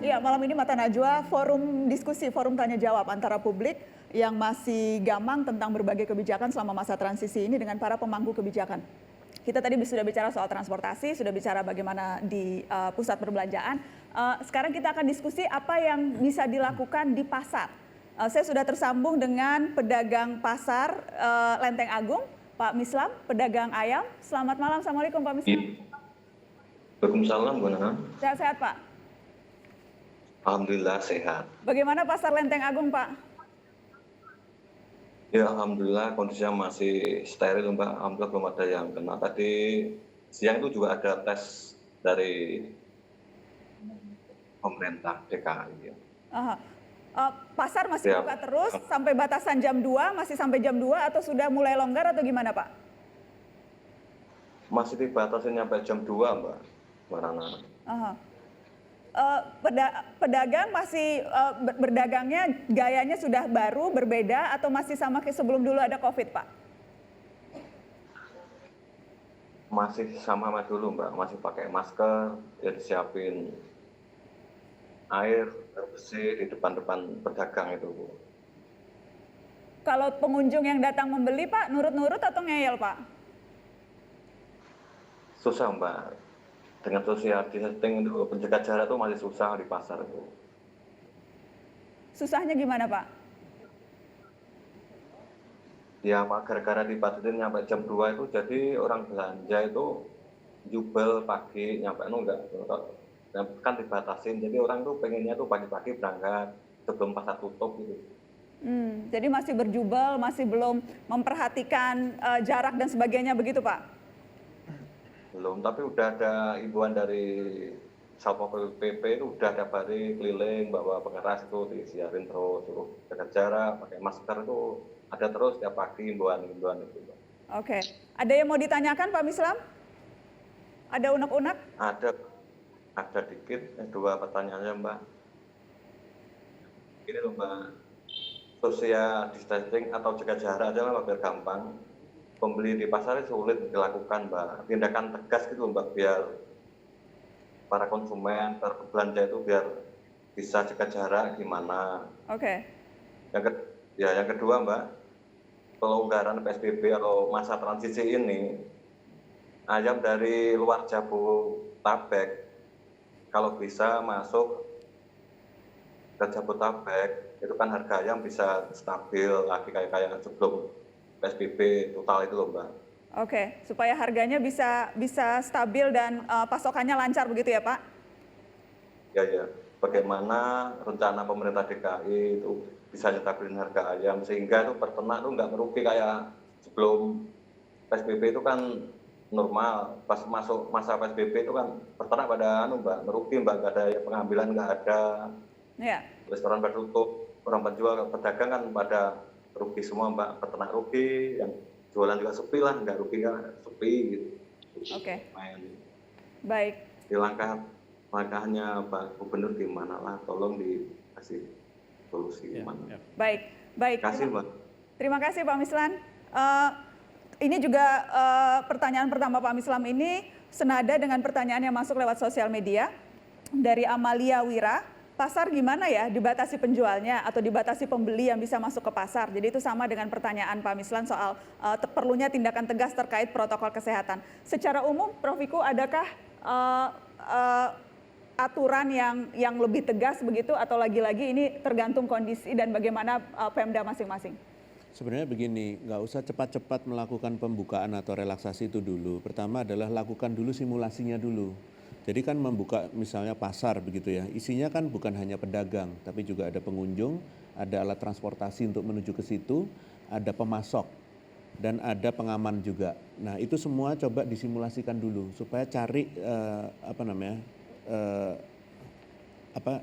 Iya, malam ini Mata Najwa forum diskusi, forum tanya jawab antara publik yang masih gamang tentang berbagai kebijakan selama masa transisi ini dengan para pemangku kebijakan. Kita tadi sudah bicara soal transportasi, sudah bicara bagaimana di pusat perbelanjaan. Sekarang kita akan diskusi apa yang bisa dilakukan di pasar. Saya sudah tersambung dengan pedagang pasar Lenteng Agung, Pak Mislam, pedagang ayam. Selamat malam, Assalamualaikum Pak Mislam. Waalaikumsalam, Bu Nana. Sehat-sehat Pak? Alhamdulillah sehat. Bagaimana pasar Lenteng Agung Pak? Ya, alhamdulillah kondisinya masih steril, Mbak. Alhamdulillah belum ada yang kena. Tadi siang itu juga ada tes dari pemerintah DKI. Ya. Pasar masih buka terus sampai batasan jam 2, masih sampai jam 2 atau sudah mulai longgar atau gimana Pak? Masih dibatasi sampai jam 2, Mbak Nana. Pedagang masih berdagangnya gayanya sudah baru, berbeda atau masih sama kayak sebelum dulu ada COVID, Pak? Masih sama dulu, Mbak. Masih pakai masker, ya disiapin air bersih di depan-depan pedagang itu, Bu. Kalau pengunjung yang datang membeli, Pak, nurut-nurut atau ngeyel, Pak? Susah, Mbak. Dengan social distancing untuk penjaga jarak itu masih susah di pasar itu. Susahnya gimana Pak? Ya gara-gara dibatasin sampai jam 2 itu jadi orang belanja itu jubel pagi nyampe enggak. Kan dibatasin jadi orang tuh pengennya tuh pagi-pagi berangkat sebelum pasar tutup gitu. Jadi masih berjubel, masih belum memperhatikan jarak dan sebagainya begitu Pak? Belum, tapi udah ada himbauan dari Satpol PP itu udah ada hari keliling bahwa pengeras itu disiarin terus, jaga jarak, pakai masker itu ada terus tiap pagi himbauan itu. Oke, ada yang mau ditanyakan Pak Mislam? Ada unek-unek? Ada dikit, dua pertanyaannya Mbak. Ini loh Mbak, social distancing atau jaga jarak aja Mbak biar gampang. Pembeli di pasar sulit dilakukan, Mbak. Tindakan tegas gitu, Mbak, biar para konsumen, para belanja itu biar bisa jaga jarak gimana. Oke. Yang kedua, Mbak, pelonggaran PSBB atau masa transisi ini, ayam dari luar Jabodetabek, kalau bisa masuk ke Jabodetabek, itu kan harga ayam bisa stabil lagi kayak sebelum PSBB total itu loh Mbak. Oke, supaya harganya bisa stabil dan pasokannya lancar begitu ya Pak? Ya. Bagaimana rencana pemerintah DKI itu bisa stabilin harga ayam sehingga itu peternak itu nggak merugi kayak sebelum PSBB itu kan normal. Pas masuk masa PSBB itu kan peternak pada Mbak merugi Mbak, nggak ada pengambilan nggak ada. Ya. Restoran pada tutup, orang penjual pedagang kan pada rugi semua Mbak, peternak rugi, yang jualan juga sepi lah, nggak rugi nggak sepi gitu. Oke. Baik. Di langkahnya Pak Gubernur gimana lah, tolong dikasih solusi gimana. Baik. Terima kasih Mbak. Terima kasih Pak Mislan. Ini juga pertanyaan pertama Pak Mislam ini senada dengan pertanyaan yang masuk lewat sosial media dari Amalia Wira. Pasar gimana ya, dibatasi penjualnya atau dibatasi pembeli yang bisa masuk ke pasar. Jadi itu sama dengan pertanyaan Pak Mislan soal perlunya tindakan tegas terkait protokol kesehatan. Secara umum, Prof. Wiku, adakah aturan yang lebih tegas begitu atau lagi-lagi ini tergantung kondisi dan bagaimana Pemda masing-masing? Sebenarnya begini, nggak usah cepat-cepat melakukan pembukaan atau relaksasi itu dulu. Pertama adalah lakukan dulu simulasinya dulu. Jadi kan membuka misalnya pasar begitu ya, isinya kan bukan hanya pedagang, tapi juga ada pengunjung, ada alat transportasi untuk menuju ke situ, ada pemasok, dan ada pengaman juga. Nah itu semua coba disimulasikan dulu supaya cari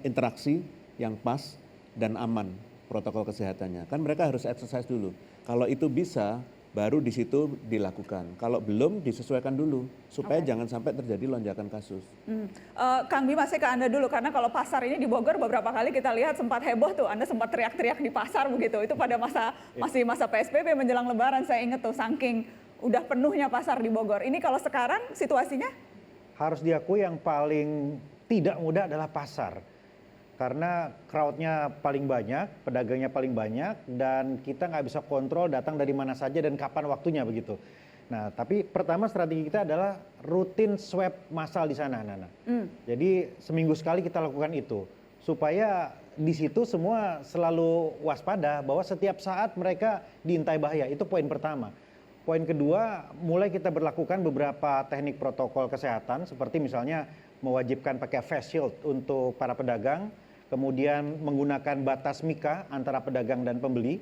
interaksi yang pas dan aman protokol kesehatannya. Kan mereka harus exercise dulu. Kalau itu bisa, baru di situ dilakukan. Kalau belum, disesuaikan dulu supaya jangan sampai terjadi lonjakan kasus. Kang Bima, saya ke Anda dulu karena kalau pasar ini di Bogor beberapa kali kita lihat sempat heboh tuh, Anda sempat teriak-teriak di pasar begitu. Itu pada masih masa PSBB menjelang Lebaran, saya ingat tuh saking udah penuhnya pasar di Bogor. Ini kalau sekarang situasinya? Harus diakui yang paling tidak mudah adalah pasar. Karena crowd-nya paling banyak, pedagangnya paling banyak, dan kita nggak bisa kontrol datang dari mana saja dan kapan waktunya begitu. Nah, tapi pertama strategi kita adalah rutin swab massal di sana, Nana. Jadi seminggu sekali kita lakukan itu, supaya di situ semua selalu waspada bahwa setiap saat mereka diintai bahaya. Itu poin pertama. Poin kedua, mulai kita berlakukan beberapa teknik protokol kesehatan, seperti misalnya mewajibkan pakai face shield untuk para pedagang, kemudian menggunakan batas mika antara pedagang dan pembeli,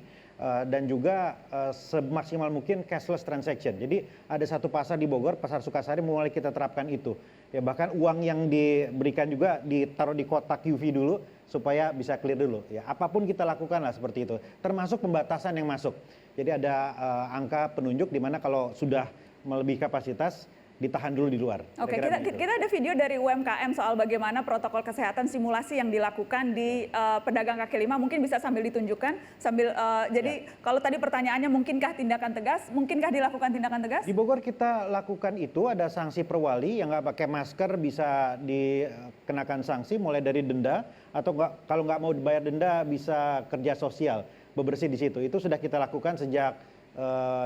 dan juga semaksimal mungkin cashless transaction. Jadi ada satu pasar di Bogor, Pasar Sukasari, mulai kita terapkan itu. Ya, bahkan uang yang diberikan juga ditaruh di kotak UV dulu supaya bisa clear dulu. Ya, apapun kita lakukan lah seperti itu, termasuk pembatasan yang masuk. Jadi ada angka penunjuk di mana kalau sudah melebihi kapasitas ditahan dulu di luar. Oke, Kira-kira begitu. kita ada video dari UMKM soal bagaimana protokol kesehatan simulasi yang dilakukan di pedagang kaki lima. Mungkin bisa sambil ditunjukkan, jadi kalau tadi pertanyaannya mungkinkah tindakan tegas, mungkinkah dilakukan tindakan tegas? Di Bogor kita lakukan itu, ada sanksi perwali yang nggak pakai masker bisa dikenakan sanksi mulai dari denda, atau kalau nggak mau dibayar denda bisa kerja sosial, bebersih di situ. Itu sudah kita lakukan sejak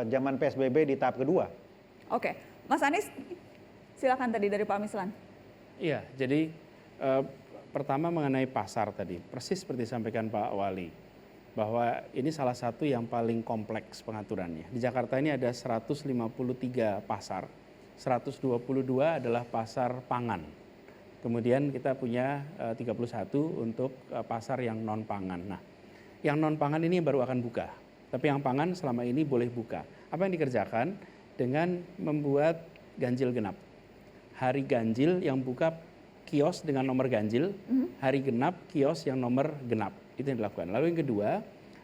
zaman PSBB di tahap kedua. Oke. Mas Anies, silakan tadi dari Pak Mislan. Iya, jadi pertama mengenai pasar tadi, persis seperti disampaikan Pak Wali, bahwa ini salah satu yang paling kompleks pengaturannya. Di Jakarta ini ada 153 pasar, 122 adalah pasar pangan. Kemudian kita punya 31 untuk pasar yang non-pangan. Nah, yang non-pangan ini baru akan buka, tapi yang pangan selama ini boleh buka. Apa yang dikerjakan? Dengan membuat ganjil genap. Hari ganjil yang buka kios dengan nomor ganjil, hari genap kios yang nomor genap. Itu yang dilakukan. Lalu yang kedua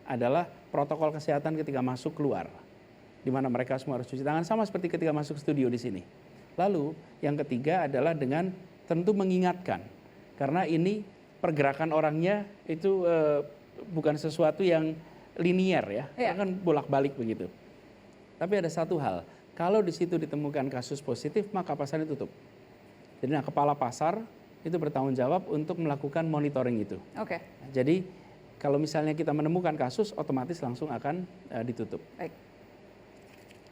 adalah protokol kesehatan ketika masuk keluar, di mana mereka semua harus cuci tangan sama seperti ketika masuk studio di sini. Lalu yang ketiga adalah dengan tentu mengingatkan, karena ini pergerakan orangnya itu bukan sesuatu yang linier ya, kan bolak-balik begitu. Tapi ada satu hal, kalau di situ ditemukan kasus positif, maka pasar ditutup. Jadi kepala pasar itu bertanggung jawab untuk melakukan monitoring itu. Oke. Jadi kalau misalnya kita menemukan kasus, otomatis langsung akan ditutup.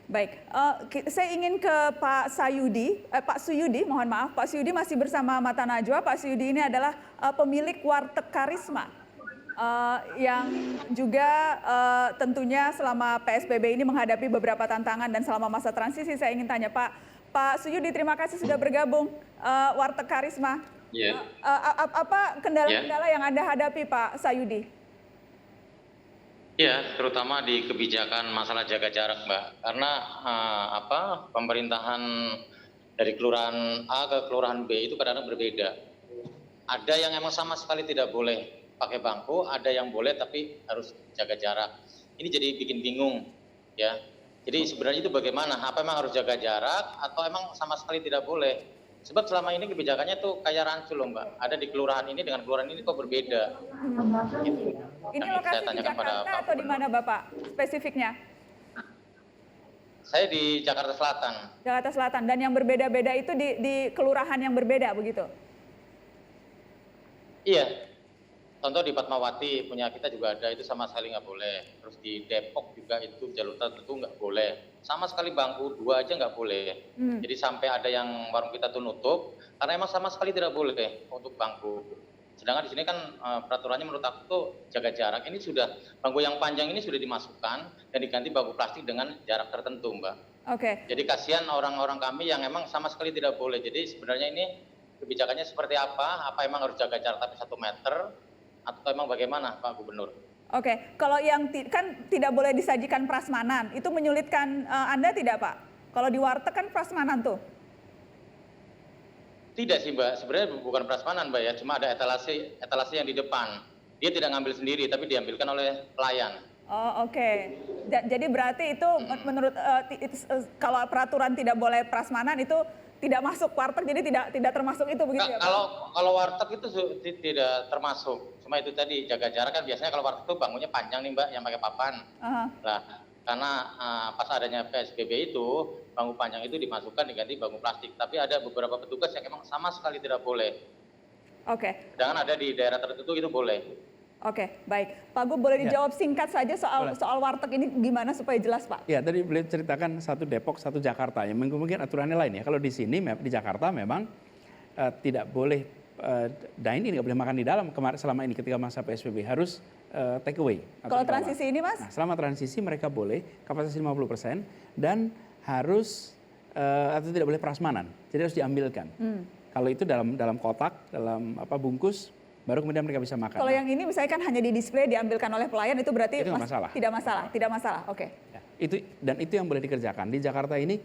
Baik, saya ingin ke Pak Suyudi, mohon maaf. Pak Suyudi masih bersama Mata Najwa. Pak Suyudi ini adalah pemilik Warteg Karisma. Yang juga tentunya selama PSBB ini menghadapi beberapa tantangan, dan selama masa transisi saya ingin tanya Pak Suyudi, terima kasih sudah bergabung Warteg Karisma. Yeah. Apa kendala-kendala yang Anda hadapi Pak Sayudi? Ya, terutama di kebijakan masalah jaga jarak, Mbak. Karena pemerintahan dari kelurahan A ke kelurahan B itu kadang-kadang berbeda. Ada yang emang sama sekali tidak boleh pakai bangku, ada yang boleh tapi harus jaga jarak. Ini jadi bikin bingung, ya. Jadi sebenarnya itu bagaimana? Apa emang harus jaga jarak atau emang sama sekali tidak boleh? Sebab selama ini kebijakannya tuh kayak rancu loh, Mbak. Ada di kelurahan ini dengan kelurahan ini kok berbeda. Gitu. Ini lokasi di Jakarta atau di mana Bapak spesifiknya? Saya di Jakarta Selatan. Jakarta Selatan, dan yang berbeda-beda itu di kelurahan yang berbeda begitu? Iya. Contoh di Fatmawati punya kita juga ada, itu sama sekali nggak boleh. Terus di Depok juga itu jalur tertentu nggak boleh. Sama sekali bangku 2 aja nggak boleh. Jadi sampai ada yang warung kita tuh nutup karena emang sama sekali tidak boleh untuk bangku. Sedangkan di sini kan peraturannya menurut aku tuh jaga jarak. Ini sudah bangku yang panjang ini sudah dimasukkan dan diganti bangku plastik dengan jarak tertentu, Mbak. Oke. Jadi kasihan orang-orang kami yang emang sama sekali tidak boleh. Jadi sebenarnya ini kebijakannya seperti apa? Apa emang harus jaga jarak tapi 1 meter? Atau emang bagaimana Pak Gubernur? Oke, kalau yang kan tidak boleh disajikan prasmanan, itu menyulitkan Anda tidak Pak? Kalau di warteg kan prasmanan tuh. Tidak sih Mbak, sebenarnya bukan prasmanan Mbak ya, cuma ada etalase yang di depan. Dia tidak ngambil sendiri, tapi diambilkan oleh pelayan. Oh oke. Jadi berarti itu menurut kalau peraturan tidak boleh prasmanan itu tidak masuk warteg, jadi tidak termasuk itu begitu ya Pak? Kalau warteg itu tidak termasuk. Cuma itu tadi jaga jarak kan biasanya kalau warteg itu bangunnya panjang nih Mbak yang pakai papan. Nah, karena pas adanya PSBB itu bangku panjang itu dimasukkan diganti bangku plastik. Tapi ada beberapa petugas yang memang sama sekali tidak boleh. Oke. Sedangkan ada di daerah tertentu itu boleh. Oke, baik. Pak Gub, boleh Ya. dijawab singkat saja Boleh. soal warteg ini gimana supaya jelas, Pak? Ya, tadi beliau ceritakan satu Depok, satu Jakarta. Ya, mungkin aturannya lain ya. Kalau di sini di Jakarta memang tidak boleh dine in, nggak boleh makan di dalam. Kemarin selama ini ketika masa PSBB harus take away. atau Kalau di bawah. transisi ini, Mas? Nah, selama transisi mereka boleh kapasitas 50% dan harus atau tidak boleh prasmanan. Jadi harus diambilkan. Kalau itu dalam kotak, dalam bungkus, baru kemudian mereka bisa makan. Kalau yang ini misalnya kan hanya di display diambilkan oleh pelayan, itu berarti Itu nggak masalah. Tidak masalah. Oke. Ya, itu yang boleh dikerjakan. Di Jakarta ini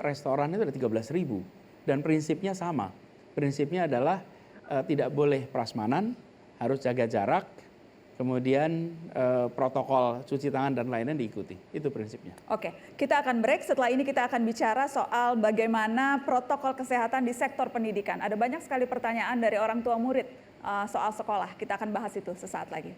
restoran itu ada 13.000 dan prinsipnya sama. Prinsipnya adalah tidak boleh prasmanan, harus jaga jarak, kemudian protokol cuci tangan dan lainnya diikuti. Itu prinsipnya. Oke, kita akan break. Setelah ini kita akan bicara soal bagaimana protokol kesehatan di sektor pendidikan. Ada banyak sekali pertanyaan dari orang tua murid soal sekolah. Kita akan bahas itu sesaat lagi.